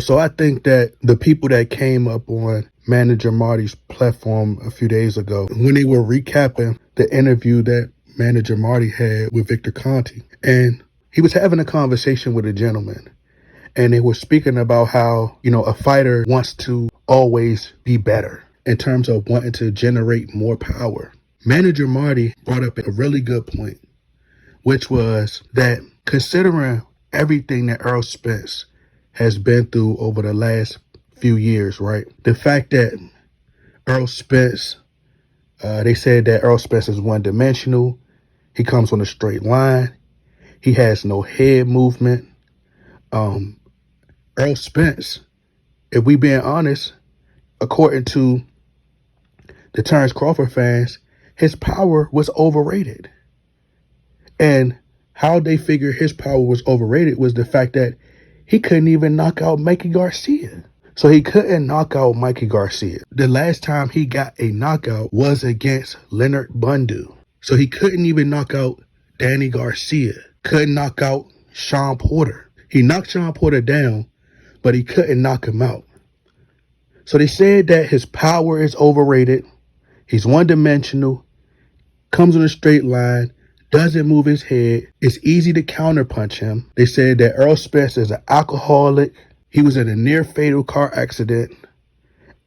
So I think that the people that came up on Manager Marty's platform a few days ago, when they were recapping the interview that Manager Marty had with Victor Conte, and he was having a conversation with a gentleman, and they were speaking about how, a fighter wants to always be better in terms of wanting to generate more power. Manager Marty brought up a really good point, which was that considering everything that Earl Spence has been through over the last few years, right? The fact that Earl Spence, they said that Earl Spence is one-dimensional. He comes on a straight line. He has no head movement. Earl Spence, if we being honest, according to the Terence Crawford fans, his power was overrated. And how they figured his power was overrated was the fact that he couldn't even knock out Mikey Garcia. So he couldn't knock out Mikey Garcia. The last time he got a knockout was against Leonard Bundu. So he couldn't even knock out Danny Garcia. Couldn't knock out Sean Porter. He knocked Sean Porter down, but he couldn't knock him out. So they said that his power is overrated. He's one-dimensional, comes on a straight line, doesn't move his head. It's easy to counterpunch him. They said that Earl Spence is an alcoholic. He was in a near-fatal car accident,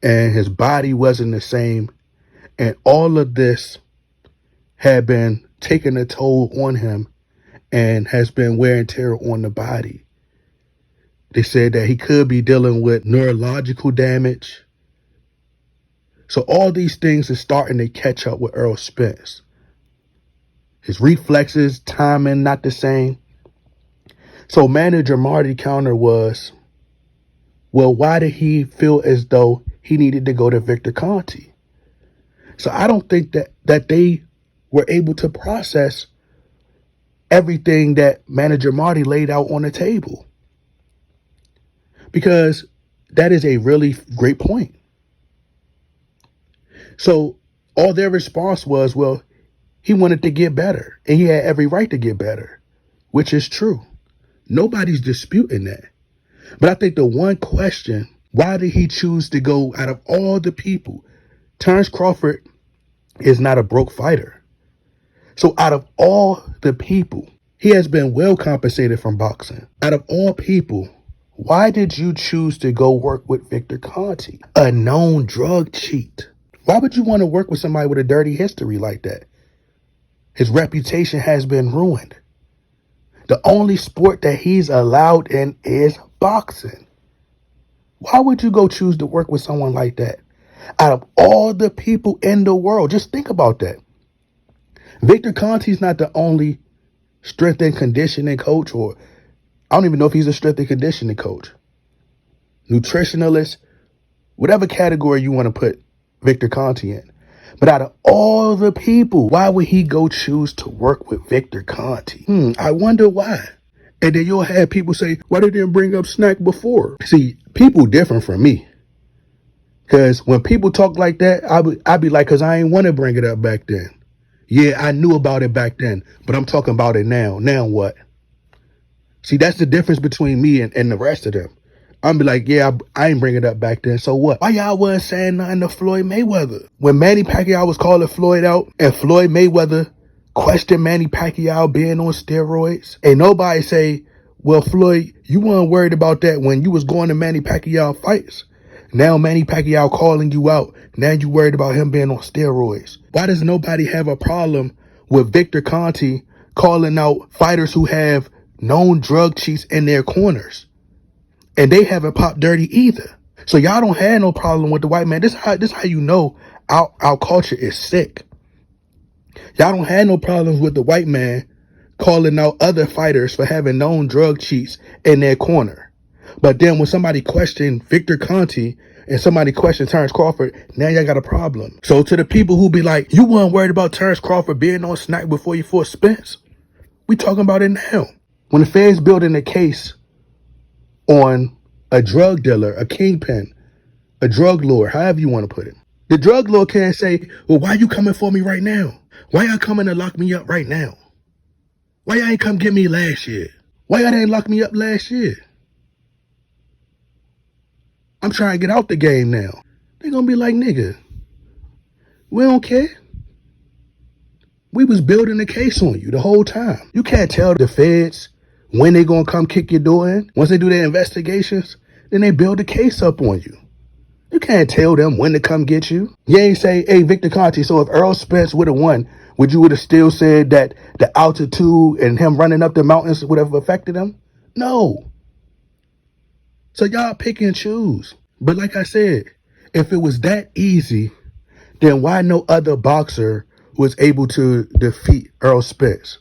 and his body wasn't the same. And all of this had been taking a toll on him and has been wear and tear on the body. They said that he could be dealing with neurological damage. So all these things are starting to catch up with Earl Spence. His reflexes, timing, not the same. So Manager Marty counter was, well, why did he feel as though he needed to go to Victor Conte? So I don't think that they were able to process everything that Manager Marty laid out on the table. Because that is a really great point. So all their response was, well, he wanted to get better, and he had every right to get better, which is true. Nobody's disputing that. But I think the one question, why did he choose to go out of all the people? Terence Crawford is not a broke fighter. So out of all the people, he has been well compensated from boxing. Out of all people, why did you choose to go work with Victor Conte, a known drug cheat? Why would you want to work with somebody with a dirty history like that? His reputation has been ruined. The only sport that he's allowed in is boxing. Why would you go choose to work with someone like that? Out of all the people in the world, just think about that. Victor Conte's not the only strength and conditioning coach, or I don't even know if he's a strength and conditioning coach, nutritionalist, whatever category you want to put Victor Conte in. But out of all the people, why would he go choose to work with Victor Conte? I wonder why. And then you'll have people say, why they didn't bring up Snac before? See, people different from me. Because when people talk like that, I'd be like, because I ain't want to bring it up back then. Yeah, I knew about it back then, but I'm talking about it now. Now what? See, that's the difference between me and the rest of them. I'm be like, yeah, I ain't bring it up back then. So what? Why y'all wasn't saying nothing to Floyd Mayweather? When Manny Pacquiao was calling Floyd out and Floyd Mayweather questioned Manny Pacquiao being on steroids, and nobody say, well, Floyd, you weren't worried about that when you was going to Manny Pacquiao fights. Now Manny Pacquiao calling you out. Now you worried about him being on steroids. Why does nobody have a problem with Victor Conte calling out fighters who have known drug cheats in their corners? And they haven't popped dirty either. So y'all don't have no problem with the white man. This how you know our culture is sick. Y'all don't have no problems with the white man calling out other fighters for having known drug cheats in their corner. But then when somebody questioned Victor Conte and somebody questioned Terence Crawford, now y'all got a problem. So to the people who be like, you weren't worried about Terence Crawford being on Snac before you fought Spence, we talking about it now. When the feds building a case on a drug dealer, a kingpin, a drug lord, however you want to put it, the drug lord can't say, well, why you coming for me right now? Why y'all coming to lock me up right now? Why y'all ain't come get me last year? Why y'all didn't lock me up last year? I'm trying to get out the game now. They're going to be like, nigga, we don't care. We was building a case on you the whole time. You can't tell the feds when they going to come kick your door in. Once they do their investigations, then they build a case up on you. You can't tell them when to come get you. You ain't say, hey, Victor Conte, so if Earl Spence would have won, would you have still said that the altitude and him running up the mountains would have affected him? No. So y'all pick and choose. But like I said, if it was that easy, then why no other boxer was able to defeat Earl Spence?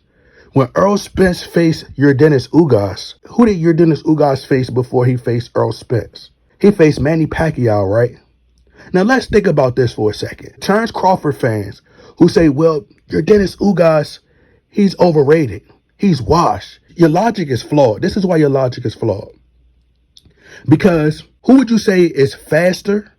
When Earl Spence faced Yordenis Ugas, who did Yordenis Ugas face before he faced Earl Spence? He faced Manny Pacquiao, right? Now let's think about this for a second. Terence Crawford fans who say, well, Yordenis Ugas, he's overrated. He's washed. Your logic is flawed. This is why your logic is flawed. Because who would you say is faster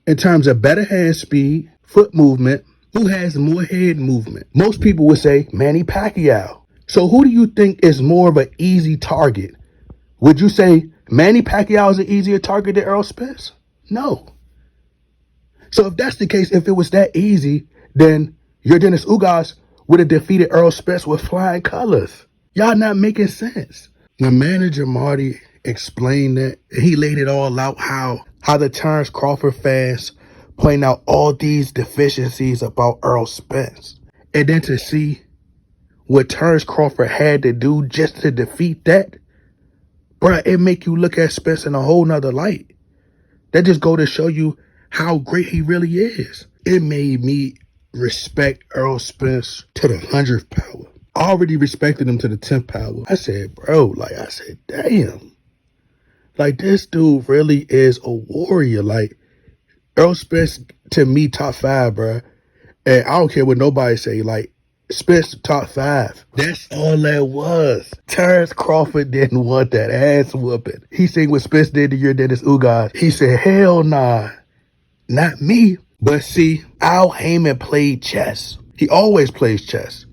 in terms of better hand speed, foot movement? Who has more head movement? Most people would say Manny Pacquiao. So who do you think is more of an easy target? Would you say Manny Pacquiao is an easier target than Earl Spence? No. So if that's the case, if it was that easy, then Yordenis Ugas would have defeated Earl Spence with flying colors. Y'all not making sense. When manager Marty explained that, he laid it all out how the Terence Crawford fans pointing out all these deficiencies about Earl Spence. And then to see what Terence Crawford had to do just to defeat that, bruh, it make you look at Spence in a whole nother light. That just go to show you how great he really is. It made me respect Earl Spence to the 100th power. I already respected him to the 10th power. I said, bro, damn. Like, this dude really is a warrior. Like, Earl Spence, to me, top 5, bro. And I don't care what nobody say. Like, Spence, top 5. That's all that was. Terence Crawford didn't want that ass whooping. He seen what Spence did to Yordenis Ugas. He said, hell nah, not me. But see, Al Heyman played chess. He always plays chess.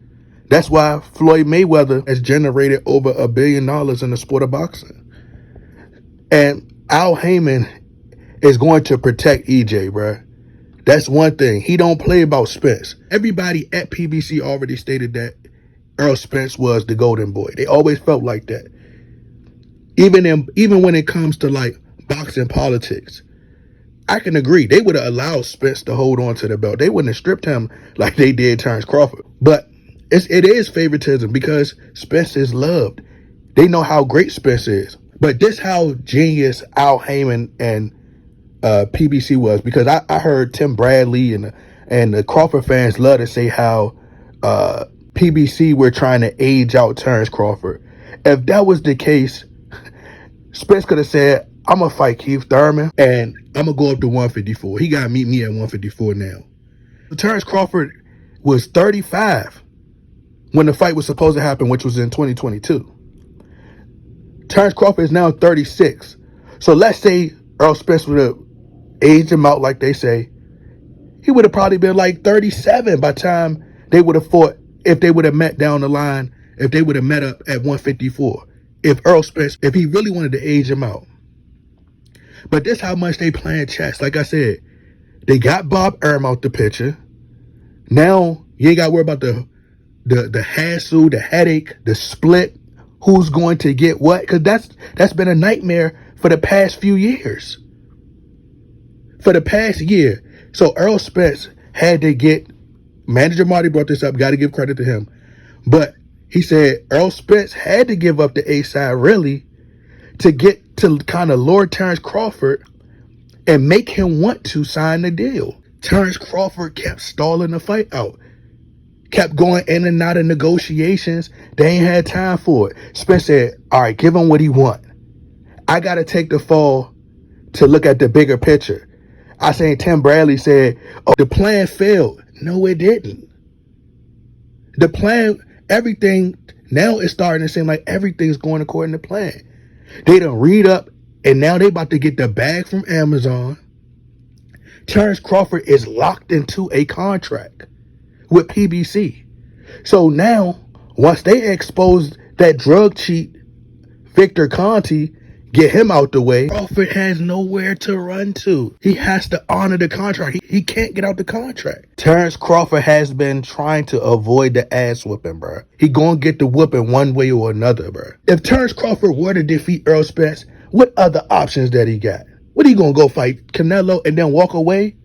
That's why Floyd Mayweather has generated over $1 billion in the sport of boxing. And Al Heyman is going to protect EJ, bro. That's one thing. He don't play about Spence. Everybody at PBC already stated that Earl Spence was the golden boy. They always felt like that. Even when it comes to like boxing politics, I can agree. They would have allowed Spence to hold on to the belt. They wouldn't have stripped him like they did Terence Crawford. But it is favoritism because Spence is loved. They know how great Spence is. But this how genius Al Heyman and PBC was, because I heard Tim Bradley and the Crawford fans love to say how PBC were trying to age out Terence Crawford. If that was the case, Spence could have said, I'm going to fight Keith Thurman and I'm going to go up to 154. He got to meet me at 154 now. Terence Crawford was 35 when the fight was supposed to happen, which was in 2022. Terence Crawford is now 36. So let's say Earl Spence would have aged him out like they say. He would have probably been like 37 by the time they would have fought, if they would have met down the line, if they would have met up at 154. If Earl Spence, if he really wanted to age him out. But this how much they playing chess. Like I said, they got Bob Arum out the picture. Now you ain't got to worry about the hassle, the headache, the split, who's going to get what, because that's been a nightmare for the past few years. For the past year. So Earl Spence had to get, manager Marty brought this up, got to give credit to him. But he said Earl Spence had to give up the A side really to get to kind of lure Terence Crawford and make him want to sign the deal. Terence Crawford kept stalling the fight out. Kept going in and out of negotiations. They ain't had time for it. Spence said, all right, give him what he want. I got to take the fall to look at the bigger picture. I seen Tim Bradley said, oh, the plan failed. No, it didn't. The plan, everything, now it's starting to seem like everything's going according to plan. They done read up, and now they about to get the bag from Amazon. Terence Crawford is locked into a contract with PBC. So now, once they expose that drug cheat, Victor Conte, get him out the way, Crawford has nowhere to run to. He has to honor the contract. He can't get out the contract. Terence Crawford has been trying to avoid the ass whooping, bro. He gonna get the whooping one way or another, bro. If Terence Crawford were to defeat Errol Spence, what other options that he got? What, he gonna go fight Canelo and then walk away?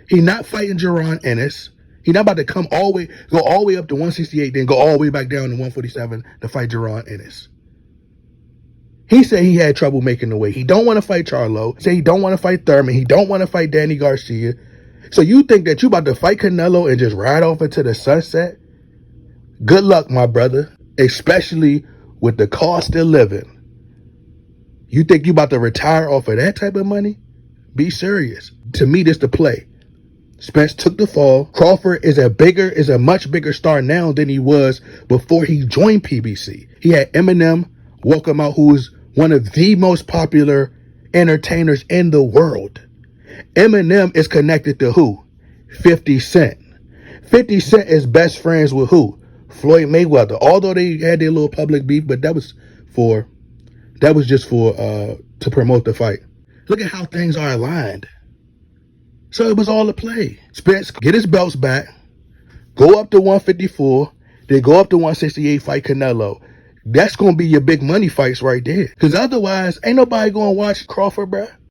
He not fighting Jaron Ennis. He not about to go all the way up to 168, then go all the way back down to 147 to fight Jaron Ennis. He said he had trouble making the weight. He don't want to fight Charlo. He said he don't want to fight Thurman. He don't want to fight Danny Garcia. So you think that you about to fight Canelo and just ride off into the sunset? Good luck, my brother, especially with the cost of living. You think you about to retire off of that type of money? Be serious. To me, this the play. Spence took the fall. Crawford is a much bigger star now than he was before he joined PBC. He had Eminem walk him out, who is one of the most popular entertainers in the world. Eminem is connected to who? 50 Cent. 50 Cent is best friends with who? Floyd Mayweather. Although they had their little public beef, but that was just to promote the fight. Look at how things are aligned. So it was all a play. Spence get his belts back, go up to 154, then go up to 168, fight Canelo. That's going to be your big money fights right there. Because otherwise, ain't nobody going to watch Crawford, bruh.